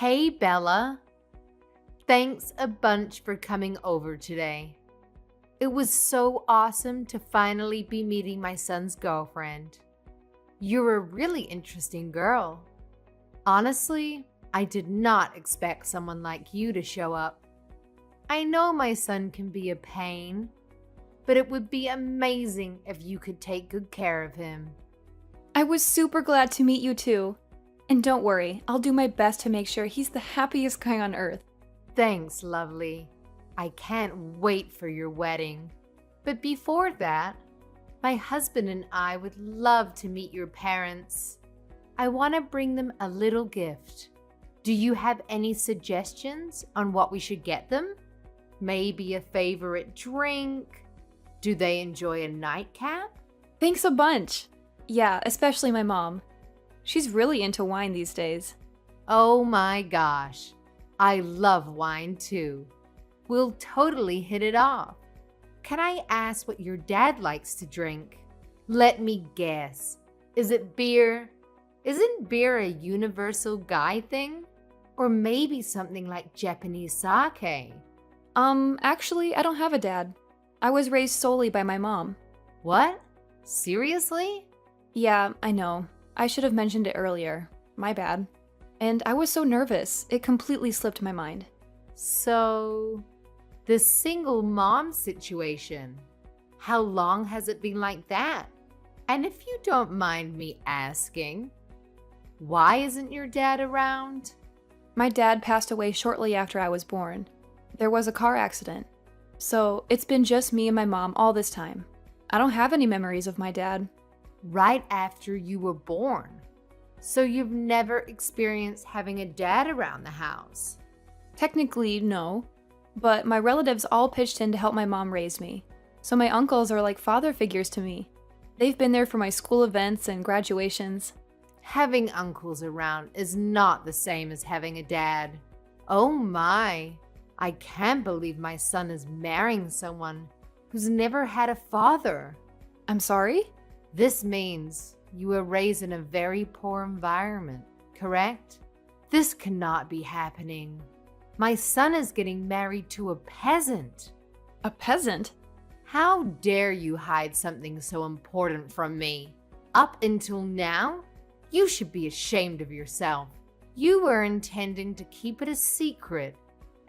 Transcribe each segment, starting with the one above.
Hey, Bella. Thanks a bunch for coming over today. It was so awesome to finally be meeting my son's girlfriend. You're a really interesting girl. Honestly, I did not expect someone like you to show up. I know my son can be a pain, but it would be amazing if you could take good care of him. I was super glad to meet you too. And don't worry, I'll do my best to make sure he's the happiest guy on earth. Thanks, lovely. I can't wait for your wedding. But before that, my husband and I would love to meet your parents. I want to bring them a little gift. Do you have any suggestions on what we should get them? Maybe a favorite drink? Do they enjoy a nightcap? Thanks a bunch. Yeah, especially my mom. She's really into wine these days. Oh my gosh, I love wine too. We'll totally hit it off. Can I ask what your dad likes to drink? Let me guess. Is it beer? Isn't beer a universal guy thing? Or maybe something like Japanese sake? Actually, I don't have a dad. I was raised solely by my mom. What? Seriously? Yeah, I know. I should have mentioned it earlier. My bad. And I was so nervous, it completely slipped my mind. So, the single mom situation, how long has it been like that? And if you don't mind me asking, why isn't your dad around? My dad passed away shortly after I was born. There was a car accident. So, it's been just me and my mom all this time. I don't have any memories of my dad. Right after you were born. So you've never experienced having a dad around the house? Technically, no. But my relatives all pitched in to help my mom raise me. So my uncles are like father figures to me. They've been there for my school events and graduations. Having uncles around is not the same as having a dad. Oh my, I can't believe my son is marrying someone who's never had a father. I'm sorry? This means you were raised in a very poor environment, correct? This cannot be happening. My son is getting married to a peasant. A peasant? How dare you hide something so important from me? Up until now, you should be ashamed of yourself. You were intending to keep it a secret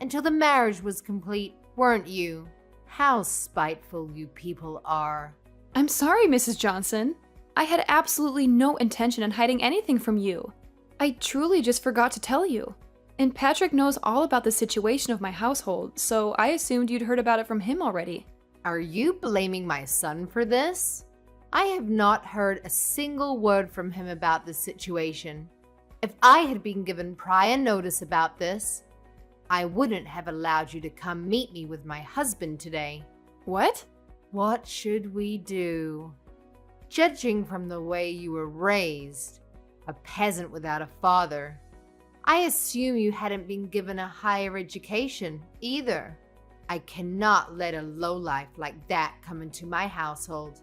until the marriage was complete, weren't you? How spiteful you people are. I'm sorry, Mrs. Johnson. I had absolutely no intention in hiding anything from you. I truly just forgot to tell you. And Patrick knows all about the situation of my household, so I assumed you'd heard about it from him already. Are you blaming my son for this? I have not heard a single word from him about this situation. If I had been given prior notice about this, I wouldn't have allowed you to come meet me with my husband today. What? What should we do? Judging from the way you were raised, a peasant without a father, I assume you hadn't been given a higher education either. I cannot let a lowlife like that come into my household.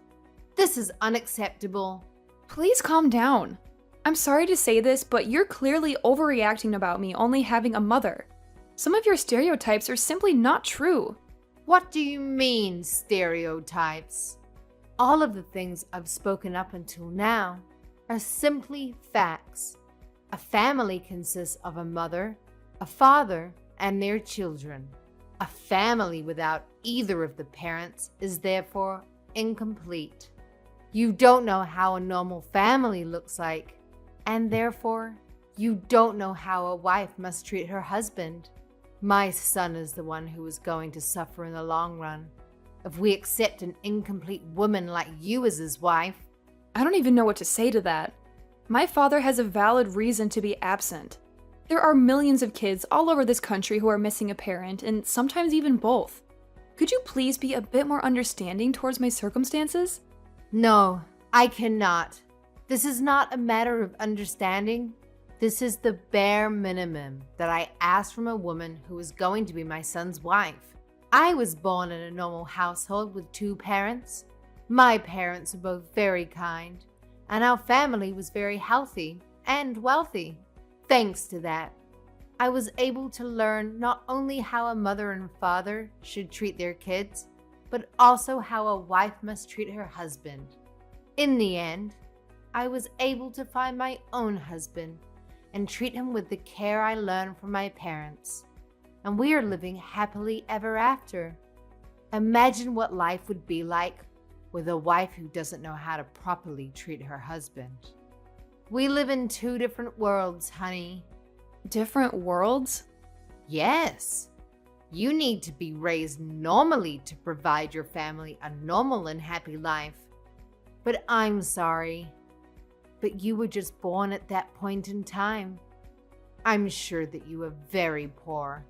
This is unacceptable. Please calm down. I'm sorry to say this, but you're clearly overreacting about me only having a mother. Some of your stereotypes are simply not true. What do you mean, stereotypes? All of the things I've spoken up until now are simply facts. A family consists of a mother, a father, and their children. A family without either of the parents is therefore incomplete. You don't know how a normal family looks like, and therefore, you don't know how a wife must treat her husband. My son is the one who is going to suffer in the long run if we accept an incomplete woman like you as his wife. I don't even know what to say to that. My father has a valid reason to be absent. There are millions of kids all over this country who are missing a parent, and sometimes even both. Could you please be a bit more understanding towards my circumstances? No, I cannot. This is not a matter of understanding. This is the bare minimum that I ask from a woman who is going to be my son's wife. I was born in a normal household with two parents. My parents were both very kind, and our family was very healthy and wealthy. Thanks to that, I was able to learn not only how a mother and father should treat their kids, but also how a wife must treat her husband. In the end, I was able to find my own husband and treat him with the care I learned from my parents. And we are living happily ever after. Imagine what life would be like with a wife who doesn't know how to properly treat her husband. We live in two different worlds, honey. Different worlds? Yes. You need to be raised normally to provide your family a normal and happy life. But I'm sorry. But you were just born at that point in time. I'm sure that you were very poor.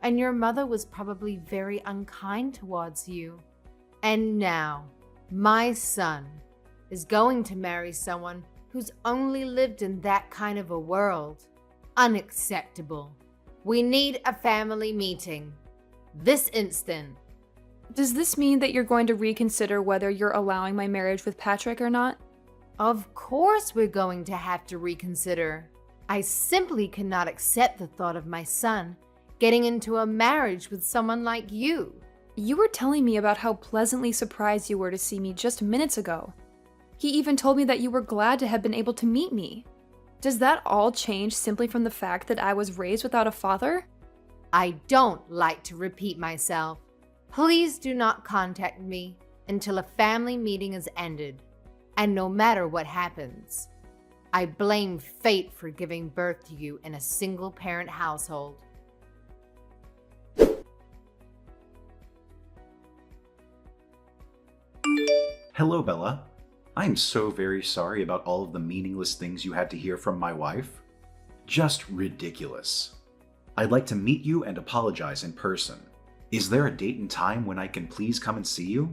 And your mother was probably very unkind towards you. And now, my son is going to marry someone who's only lived in that kind of a world. Unacceptable. We need a family meeting. This instant. Does this mean that you're going to reconsider whether you're allowing my marriage with Patrick or not? Of course we're going to have to reconsider. I simply cannot accept the thought of my son getting into a marriage with someone like you. You were telling me about how pleasantly surprised you were to see me just minutes ago. He even told me that you were glad to have been able to meet me. Does that all change simply from the fact that I was raised without a father? I don't like to repeat myself. Please do not contact me until a family meeting is ended. And no matter what happens, I blame fate for giving birth to you in a single-parent household. Hello, Bella. I'm so very sorry about all of the meaningless things you had to hear from my wife. Just ridiculous. I'd like to meet you and apologize in person. Is there a date and time when I can please come and see you?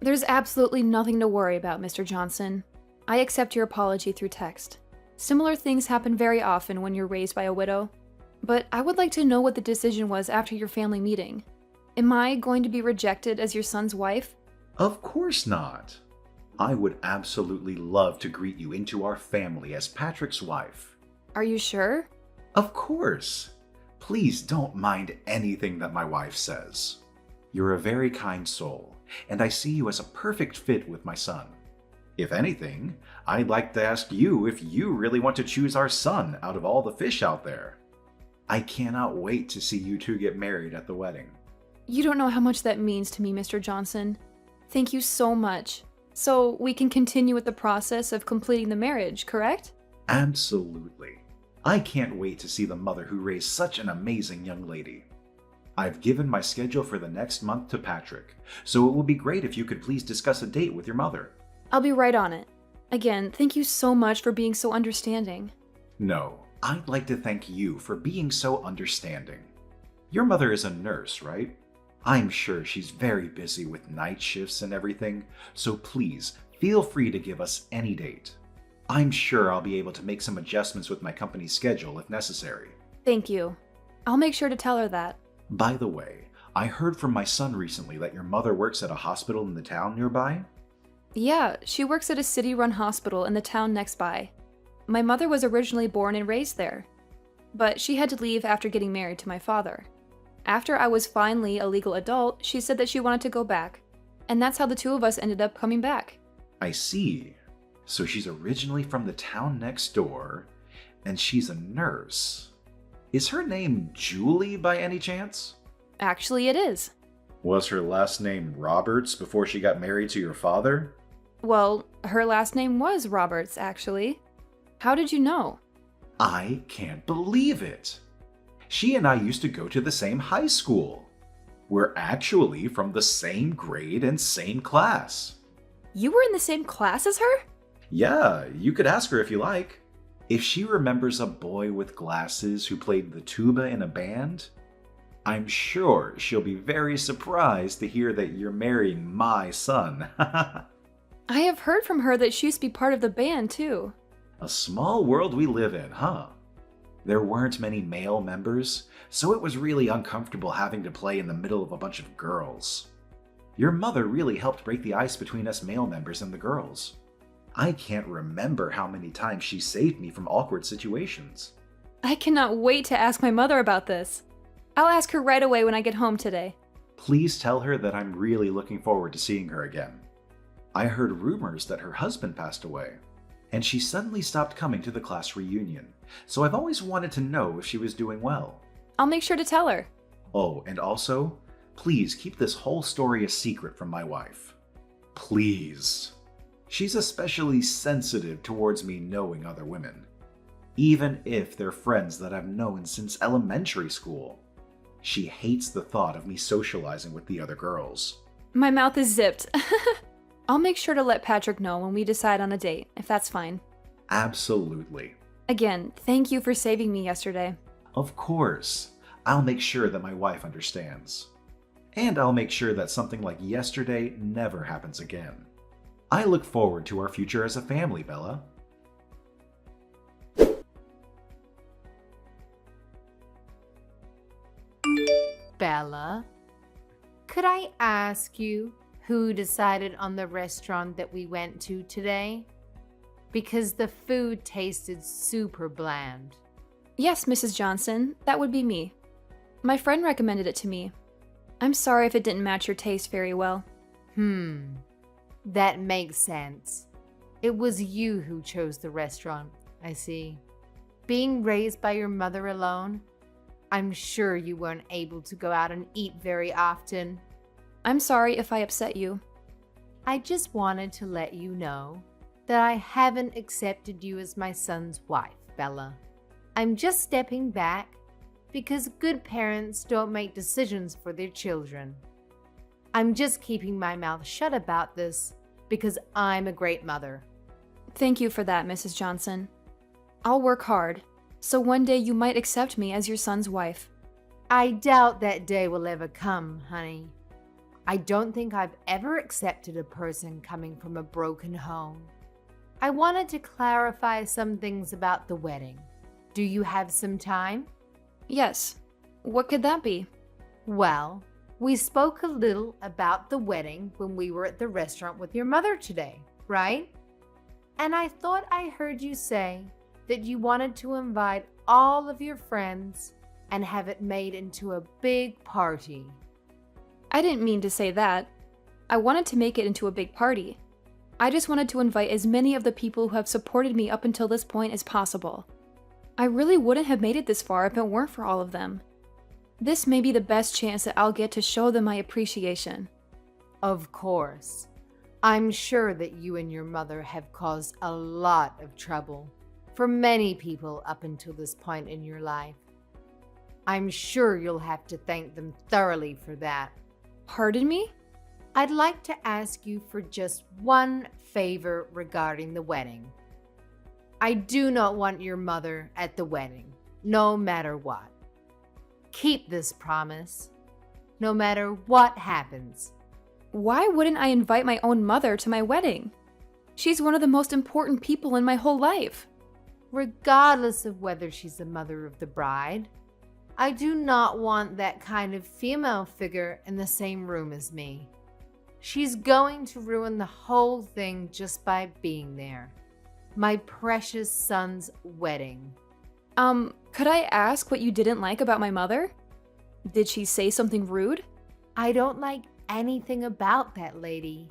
There's absolutely nothing to worry about, Mr. Johnson. I accept your apology through text. Similar things happen very often when you're raised by a widow. But I would like to know what the decision was after your family meeting. Am I going to be rejected as your son's wife? Of course not. I would absolutely love to greet you into our family as Patrick's wife. Are you sure? Of course. Please don't mind anything that my wife says. You're a very kind soul, and I see you as a perfect fit with my son. If anything, I'd like to ask you if you really want to choose our son out of all the fish out there. I cannot wait to see you two get married at the wedding. You don't know how much that means to me, Mr. Johnson. Thank you so much. So we can continue with the process of completing the marriage, correct? Absolutely. I can't wait to see the mother who raised such an amazing young lady. I've given my schedule for the next month to Patrick, so it would be great if you could please discuss a date with your mother. I'll be right on it. Again, thank you so much for being so understanding. No, I'd like to thank you for being so understanding. Your mother is a nurse, right? I'm sure she's very busy with night shifts and everything, so please feel free to give us any date. I'm sure I'll be able to make some adjustments with my company's schedule if necessary. Thank you. I'll make sure to tell her that. By the way, I heard from my son recently that your mother works at a hospital in the town nearby. Yeah, she works at a city-run hospital in the town next by. My mother was originally born and raised there, but she had to leave after getting married to my father. After I was finally a legal adult, she said that she wanted to go back, and that's how the two of us ended up coming back. I see. So she's originally from the town next door, and she's a nurse. Is her name Julie by any chance? Actually, it is. Was her last name Roberts before she got married to your father? Well, her last name was Roberts, actually. How did you know? I can't believe it. She and I used to go to the same high school. We're actually from the same grade and same class. You were in the same class as her? Yeah, you could ask her if you like. If she remembers a boy with glasses who played the tuba in a band, I'm sure she'll be very surprised to hear that you're marrying my son. I have heard from her that she used to be part of the band, too. A small world we live in, huh? There weren't many male members, so it was really uncomfortable having to play in the middle of a bunch of girls. Your mother really helped break the ice between us male members and the girls. I can't remember how many times she saved me from awkward situations. I cannot wait to ask my mother about this. I'll ask her right away when I get home today. Please tell her that I'm really looking forward to seeing her again. I heard rumors that her husband passed away, and she suddenly stopped coming to the class reunion, so I've always wanted to know if she was doing well. I'll make sure to tell her. Oh, and also, please keep this whole story a secret from my wife. Please. She's especially sensitive towards me knowing other women, even if they're friends that I've known since elementary school. She hates the thought of me socializing with the other girls. My mouth is zipped. I'll make sure to let Patrick know when we decide on a date, if that's fine. Absolutely. Again, thank you for saving me yesterday. Of course. I'll make sure that my wife understands. And I'll make sure that something like yesterday never happens again. I look forward to our future as a family, Bella. Bella, could I ask you who decided on the restaurant that we went to today? Because the food tasted super bland. Yes, Mrs. Johnson, that would be me. My friend recommended it to me. I'm sorry if it didn't match your taste very well. That makes sense. It was you who chose the restaurant, I see. Being raised by your mother alone, I'm sure you weren't able to go out and eat very often. I'm sorry if I upset you. I just wanted to let you know that I haven't accepted you as my son's wife, Bella. I'm just stepping back because good parents don't make decisions for their children. I'm just keeping my mouth shut about this because I'm a great mother. Thank you for that, Mrs. Johnson. I'll work hard, so one day you might accept me as your son's wife. I doubt that day will ever come, honey. I don't think I've ever accepted a person coming from a broken home. I wanted to clarify some things about the wedding. Do you have some time? Yes. What could that be? Well, we spoke a little about the wedding when we were at the restaurant with your mother today, right? And I thought I heard you say that you wanted to invite all of your friends and have it made into a big party. I didn't mean to say that. I wanted to make it into a big party. I just wanted to invite as many of the people who have supported me up until this point as possible. I really wouldn't have made it this far if it weren't for all of them. This may be the best chance that I'll get to show them my appreciation. Of course. I'm sure that you and your mother have caused a lot of trouble for many people up until this point in your life. I'm sure you'll have to thank them thoroughly for that. Pardon me? I'd like to ask you for just one favor regarding the wedding. I do not want your mother at the wedding, no matter what. Keep this promise, no matter what happens. Why wouldn't I invite my own mother to my wedding? She's one of the most important people in my whole life. Regardless of whether she's the mother of the bride, I do not want that kind of female figure in the same room as me. She's going to ruin the whole thing just by being there. My precious son's wedding. Could I ask what you didn't like about my mother? Did she say something rude? I don't like anything about that lady.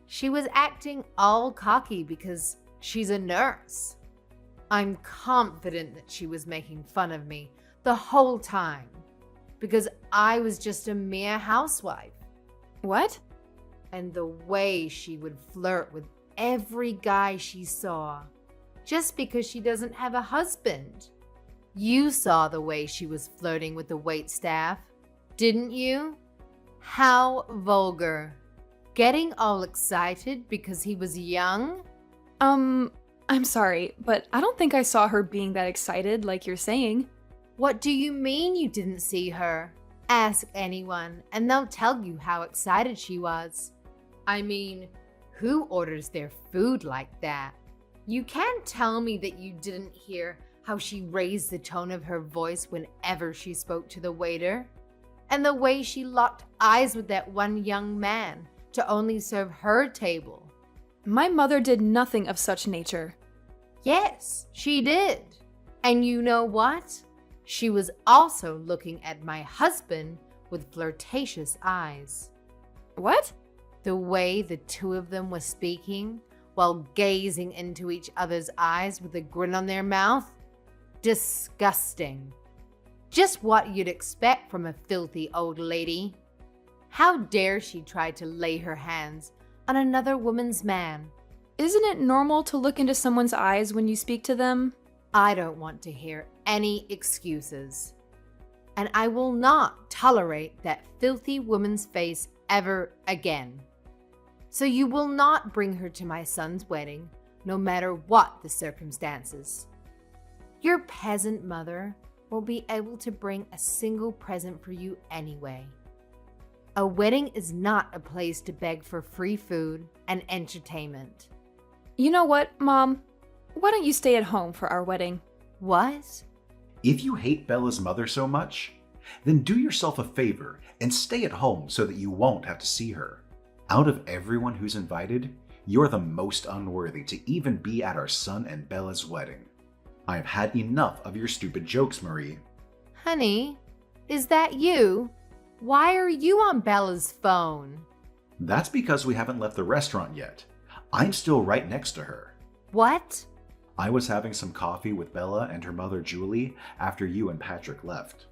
She was acting all cocky because she's a nurse. I'm confident that she was making fun of me the whole time because I was just a mere housewife. What? And the way she would flirt with every guy she saw just because she doesn't have a husband. You saw the way she was flirting with the waitstaff, didn't you? How vulgar. Getting all excited because he was young? I'm sorry, but I don't think I saw her being that excited like you're saying. What do you mean you didn't see her? Ask anyone and they'll tell you how excited she was. I mean, who orders their food like that? You can't tell me that you didn't hear how she raised the tone of her voice whenever she spoke to the waiter, and the way she locked eyes with that one young man to only serve her table. My mother did nothing of such nature. Yes, she did. And you know what? She was also looking at my husband with flirtatious eyes. What? The way the two of them were speaking while gazing into each other's eyes with a grin on their mouth? Disgusting. Just what you'd expect from a filthy old lady. How dare she try to lay her hands on another woman's man? Isn't it normal to look into someone's eyes when you speak to them? I don't want to hear any excuses. And I will not tolerate that filthy woman's face ever again. So you will not bring her to my son's wedding, no matter what the circumstances. Your peasant mother won't be able to bring a single present for you anyway. A wedding is not a place to beg for free food and entertainment. You know what, Mom? Why don't you stay at home for our wedding? What? If you hate Bella's mother so much, then do yourself a favor and stay at home so that you won't have to see her. Out of everyone who's invited, you're the most unworthy to even be at our son and Bella's wedding. I've had enough of your stupid jokes, Marie. Honey, is that you? Why are you on Bella's phone? That's because we haven't left the restaurant yet. I'm still right next to her. What? I was having some coffee with Bella and her mother Julie after you and Patrick left.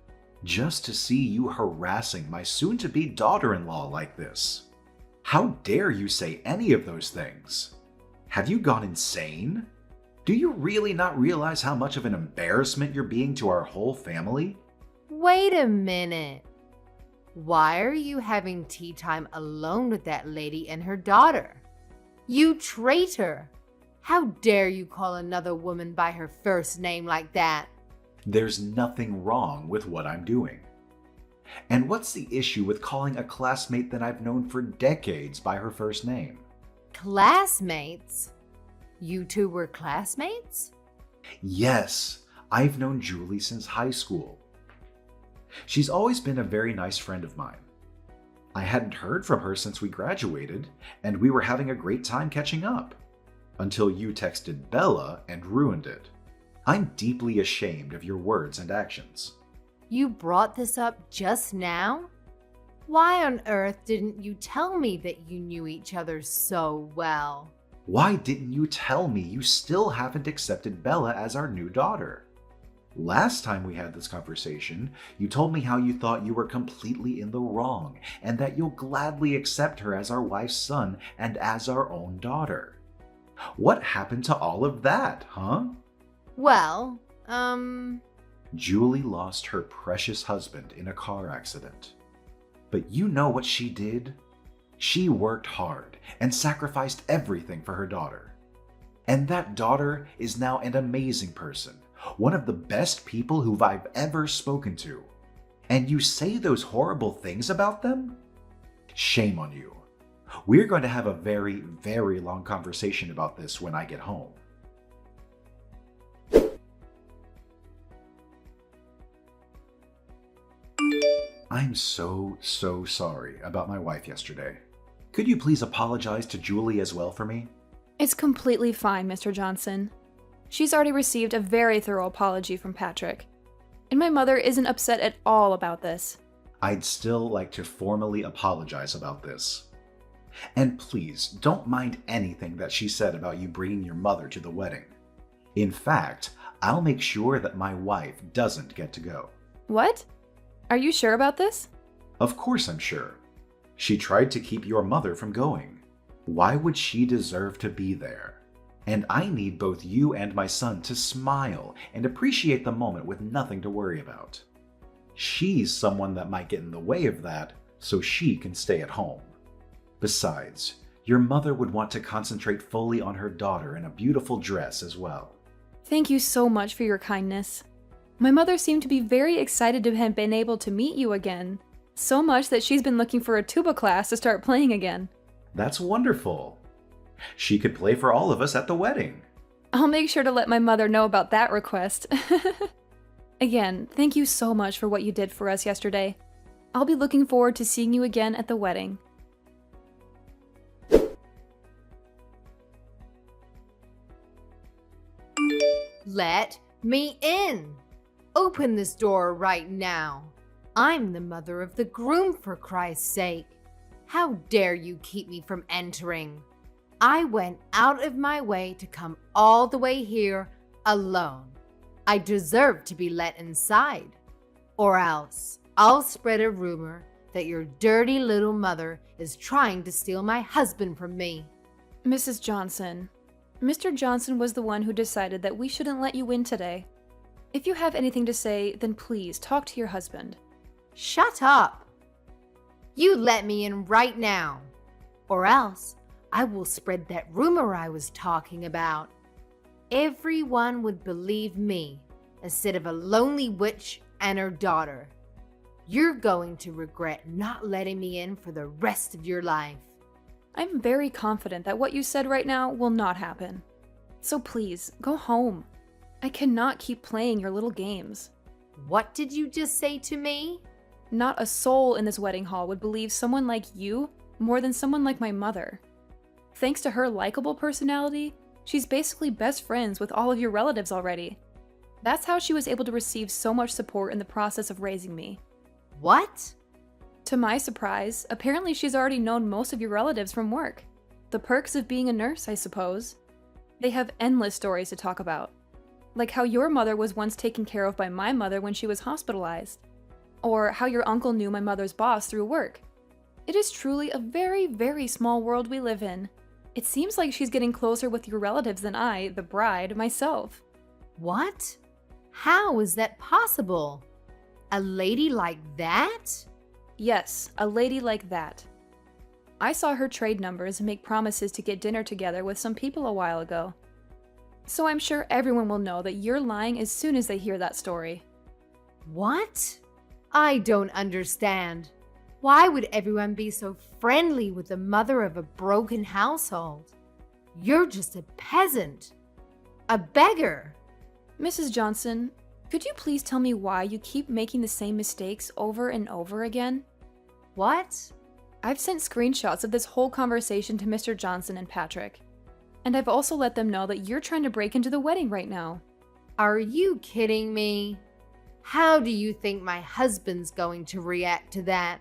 Just to see you harassing my soon-to-be daughter-in-law like this. How dare you say any of those things? Have you gone insane? Do you really not realize how much of an embarrassment you're being to our whole family? Wait a minute. Why are you having tea time alone with that lady and her daughter? You traitor! How dare you call another woman by her first name like that? There's nothing wrong with what I'm doing. And what's the issue with calling a classmate that I've known for decades by her first name? Classmates? You two were classmates? Yes, I've known Julie since high school. She's always been a very nice friend of mine. I hadn't heard from her since we graduated, and we were having a great time catching up. Until you texted Bella and ruined it. I'm deeply ashamed of your words and actions. You brought this up just now? Why on earth didn't you tell me that you knew each other so well? Why didn't you tell me you still haven't accepted Bella as our new daughter? Last time we had this conversation, you told me how you thought you were completely in the wrong and that you'll gladly accept her as our wife's son and as our own daughter. What happened to all of that, huh? Well, Julie lost her precious husband in a car accident. But you know what she did? She worked hard and sacrificed everything for her daughter. And that daughter is now an amazing person, one of the best people who I've ever spoken to. And you say those horrible things about them? Shame on you. We're going to have a very, very long conversation about this when I get home. I'm so sorry about my wife yesterday. Could you please apologize to Julie as well for me? It's completely fine, Mr. Johnson. She's already received a very thorough apology from Patrick. And my mother isn't upset at all about this. I'd still like to formally apologize about this. And please, don't mind anything that she said about you bringing your mother to the wedding. In fact, I'll make sure that my wife doesn't get to go. What? Are you sure about this? Of course I'm sure. She tried to keep your mother from going. Why would she deserve to be there? And I need both you and my son to smile and appreciate the moment with nothing to worry about. She's someone that might get in the way of that, so she can stay at home. Besides, your mother would want to concentrate fully on her daughter in a beautiful dress as well. Thank you so much for your kindness. My mother seemed to be very excited to have been able to meet you again. So much that she's been looking for a tuba class to start playing again. That's wonderful. She could play for all of us at the wedding. I'll make sure to let my mother know about that request. Again, thank you so much for what you did for us yesterday. I'll be looking forward to seeing you again at the wedding. Let me in. Open this door right now. I'm the mother of the groom, for Christ's sake. How dare you keep me from entering? I went out of my way to come all the way here alone. I deserve to be let inside. Or else I'll spread a rumor that your dirty little mother is trying to steal my husband from me. Mrs. Johnson, Mr. Johnson was the one who decided that we shouldn't let you in today. If you have anything to say, then please talk to your husband. Shut up. You let me in right now, or else I will spread that rumor I was talking about. Everyone would believe me instead of a lonely witch and her daughter. You're going to regret not letting me in for the rest of your life. I'm very confident that what you said right now will not happen. So please, go home. I cannot keep playing your little games. What did you just say to me? Not a soul in this wedding hall would believe someone like you more than someone like my mother. Thanks to her likable personality, she's basically best friends with all of your relatives already. That's how she was able to receive so much support in the process of raising me. What? To my surprise, apparently she's already known most of your relatives from work. The perks of being a nurse, I suppose. They have endless stories to talk about. Like how your mother was once taken care of by my mother when she was hospitalized. Or how your uncle knew my mother's boss through work. It is truly a very, very small world we live in. It seems like she's getting closer with your relatives than I, the bride, myself. What? How is that possible? A lady like that? Yes, a lady like that. I saw her trade numbers and make promises to get dinner together with some people a while ago. So I'm sure everyone will know that you're lying as soon as they hear that story. What? I don't understand. Why would everyone be so friendly with the mother of a broken household? You're just a peasant. A beggar. Mrs. Johnson, could you please tell me why you keep making the same mistakes over and over again? What? I've sent screenshots of this whole conversation to Mr. Johnson and Patrick. And I've also let them know that you're trying to break into the wedding right now. Are you kidding me? How do you think my husband's going to react to that?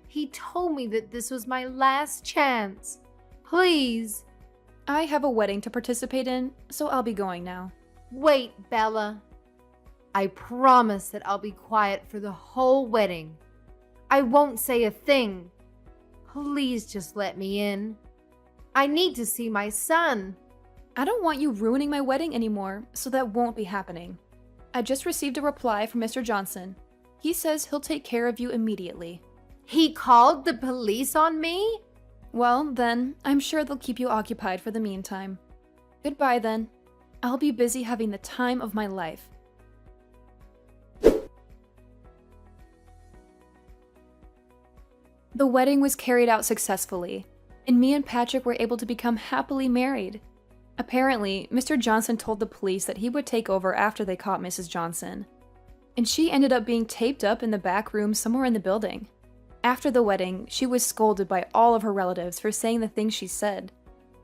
He told me that this was my last chance. Please. I have a wedding to participate in, so I'll be going now. Wait, Bella. I promise that I'll be quiet for the whole wedding. I won't say a thing. Please just let me in. I need to see my son. I don't want you ruining my wedding anymore, so that won't be happening. I just received a reply from Mr. Johnson. He says he'll take care of you immediately. He called the police on me? Well, then, I'm sure they'll keep you occupied for the meantime. Goodbye, then. I'll be busy having the time of my life. The wedding was carried out successfully, and me and Patrick were able to become happily married. Apparently, Mr. Johnson told the police that he would take over after they caught Mrs. Johnson, and she ended up being taped up in the back room somewhere in the building. After the wedding, she was scolded by all of her relatives for saying the things she said,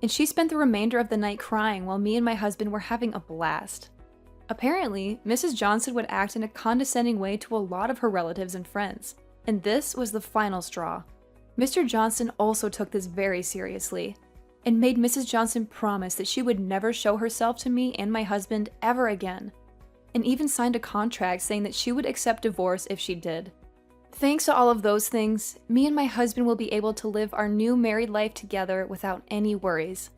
and she spent the remainder of the night crying while me and my husband were having a blast. Apparently, Mrs. Johnson would act in a condescending way to a lot of her relatives and friends, and this was the final straw. Mr. Johnson also took this very seriously, and made Mrs. Johnson promise that she would never show herself to me and my husband ever again, and even signed a contract saying that she would accept divorce if she did. Thanks to all of those things, me and my husband will be able to live our new married life together without any worries.